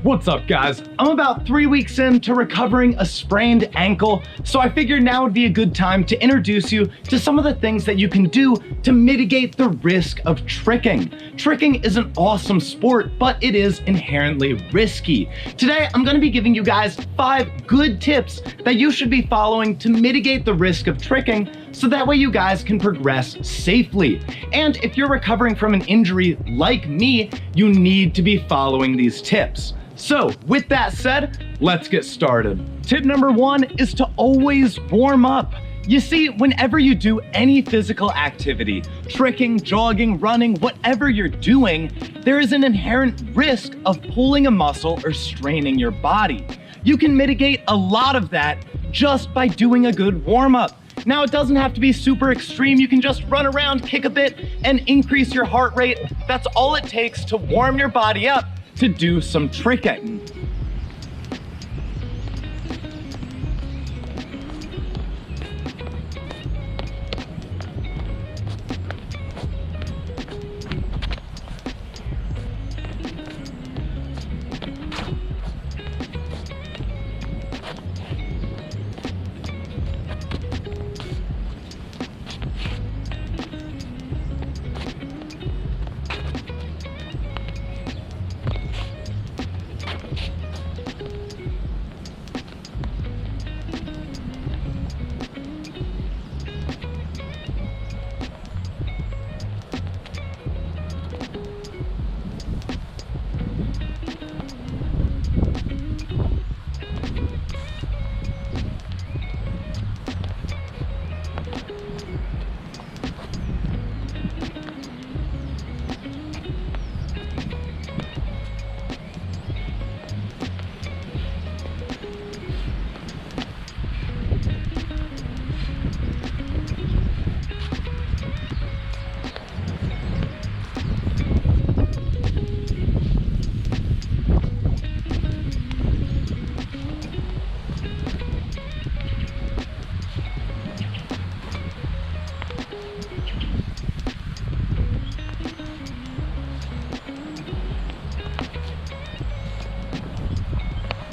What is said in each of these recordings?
What's up, guys? I'm about 3 weeks into recovering a sprained ankle, so I figured now would be a good time to introduce you to some of the things that you can do to mitigate the risk of tricking. Tricking is an awesome sport, but it is inherently risky. Today, I'm gonna be giving you guys 5 good tips that you should be following to mitigate the risk of tricking, so that way you guys can progress safely. And if you're recovering from an injury like me, you need to be following these tips. So with that said, let's get started. Tip number 1 is to always warm up. You see, whenever you do any physical activity, tricking, jogging, running, whatever you're doing, there is an inherent risk of pulling a muscle or straining your body. You can mitigate a lot of that just by doing a good warm-up. Now, it doesn't have to be super extreme. You can just run around, kick a bit, and increase your heart rate. That's all it takes to warm your body up to do some tricking.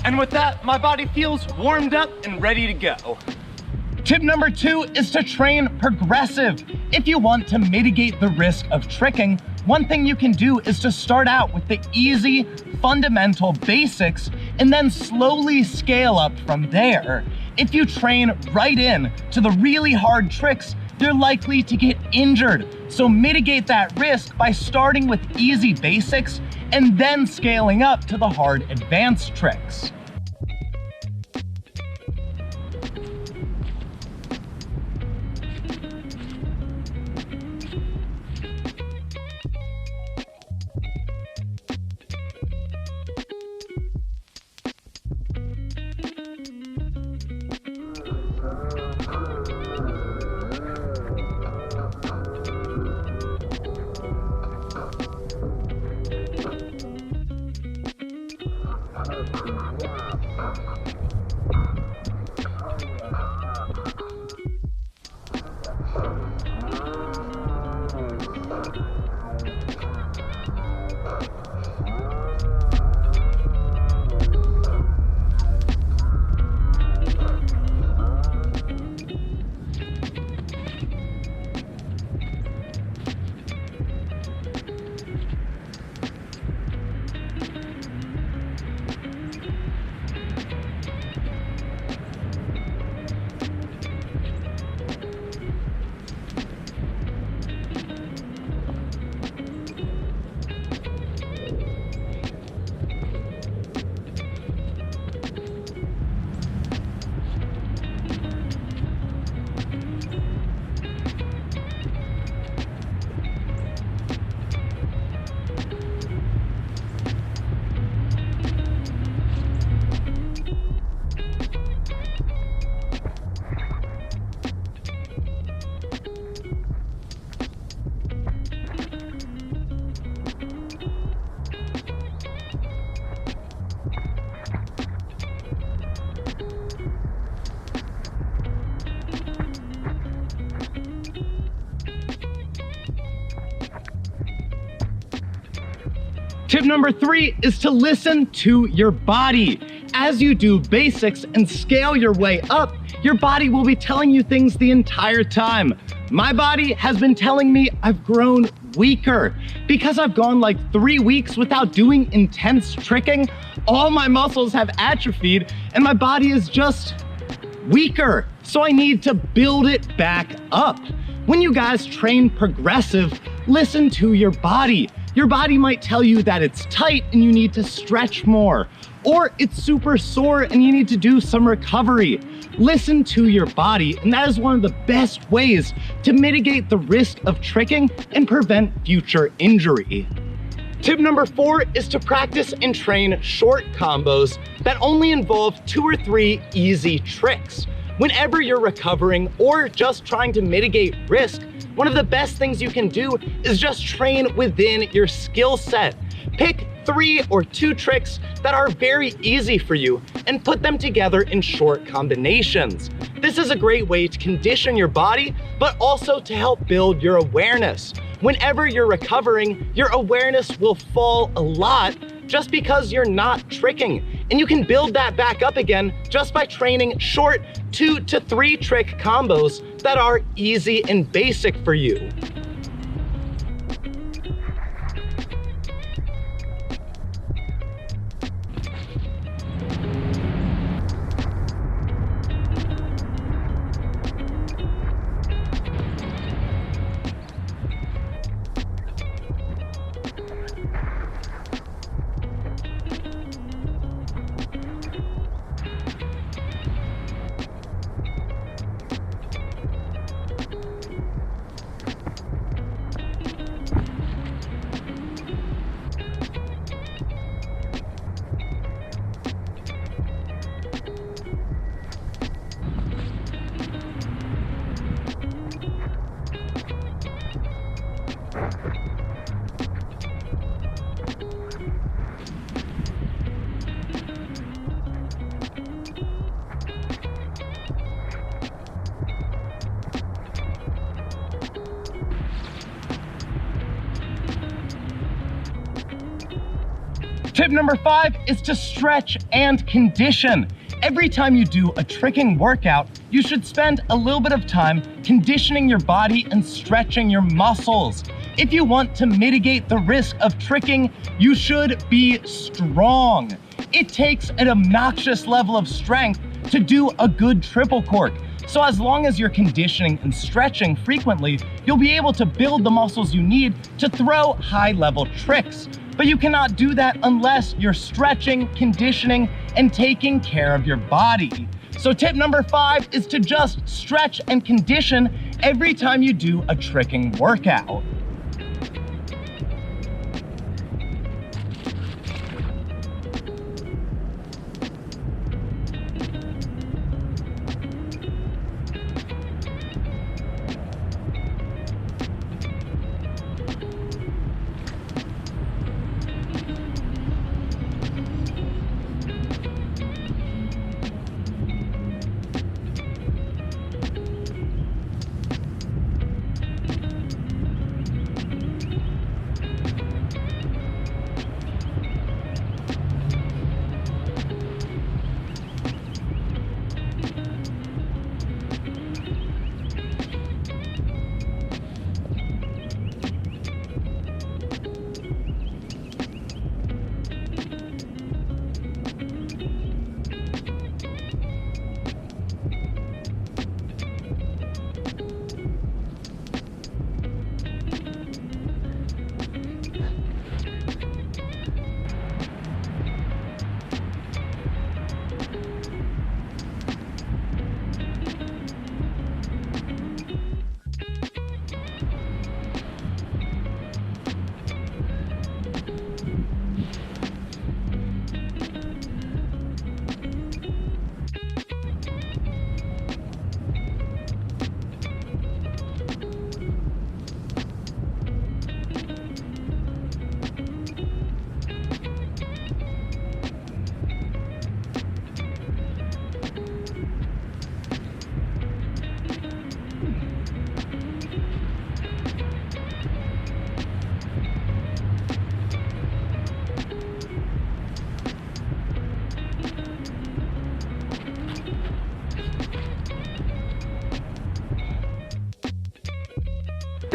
And with that, my body feels warmed up and ready to go. Tip number 2 is to train progressive. If you want to mitigate the risk of tricking, one thing you can do is to start out with the easy, fundamental basics and then slowly scale up from there. If you train right in to the really hard tricks, you're likely to get injured. So mitigate that risk by starting with easy basics and then scaling up to the hard advanced tricks. Tip number 3 is to listen to your body. As you do basics and scale your way up, your body will be telling you things the entire time. My body has been telling me I've grown weaker. Because I've gone like 3 weeks without doing intense tricking, all my muscles have atrophied and my body is just weaker. So I need to build it back up. When you guys train progressive, listen to your body. Your body might tell you that it's tight and you need to stretch more, or it's super sore and you need to do some recovery. Listen to your body, and that is one of the best ways to mitigate the risk of tricking and prevent future injury. Tip number 4 is to practice and train short combos that only involve 2 or 3 easy tricks. Whenever you're recovering or just trying to mitigate risk, one of the best things you can do is just train within your skill set. Pick 3 or 2 tricks that are very easy for you and put them together in short combinations. This is a great way to condition your body, but also to help build your awareness. Whenever you're recovering, your awareness will fall a lot just because you're not tricking. And you can build that back up again just by training short 2 to 3 trick combos that are easy and basic for you. Tip number 5 is to stretch and condition. Every time you do a tricking workout, you should spend a little bit of time conditioning your body and stretching your muscles. If you want to mitigate the risk of tricking, you should be strong. It takes an obnoxious level of strength to do a good triple cork. So as long as you're conditioning and stretching frequently, you'll be able to build the muscles you need to throw high-level tricks. But you cannot do that unless you're stretching, conditioning, and taking care of your body. So tip number 5 is to just stretch and condition every time you do a tricking workout.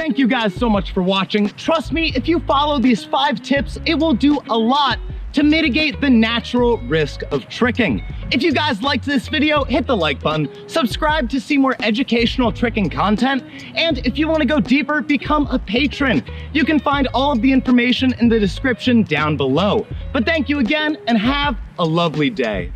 thank you guys so much for watching. Trust me, if you follow these 5 tips, it will do a lot to mitigate the natural risk of tricking. If you guys liked this video, hit the like button, subscribe to see more educational tricking content, and if you want to go deeper, become a patron. You can find all of the information in the description down below. But thank you again, and have a lovely day.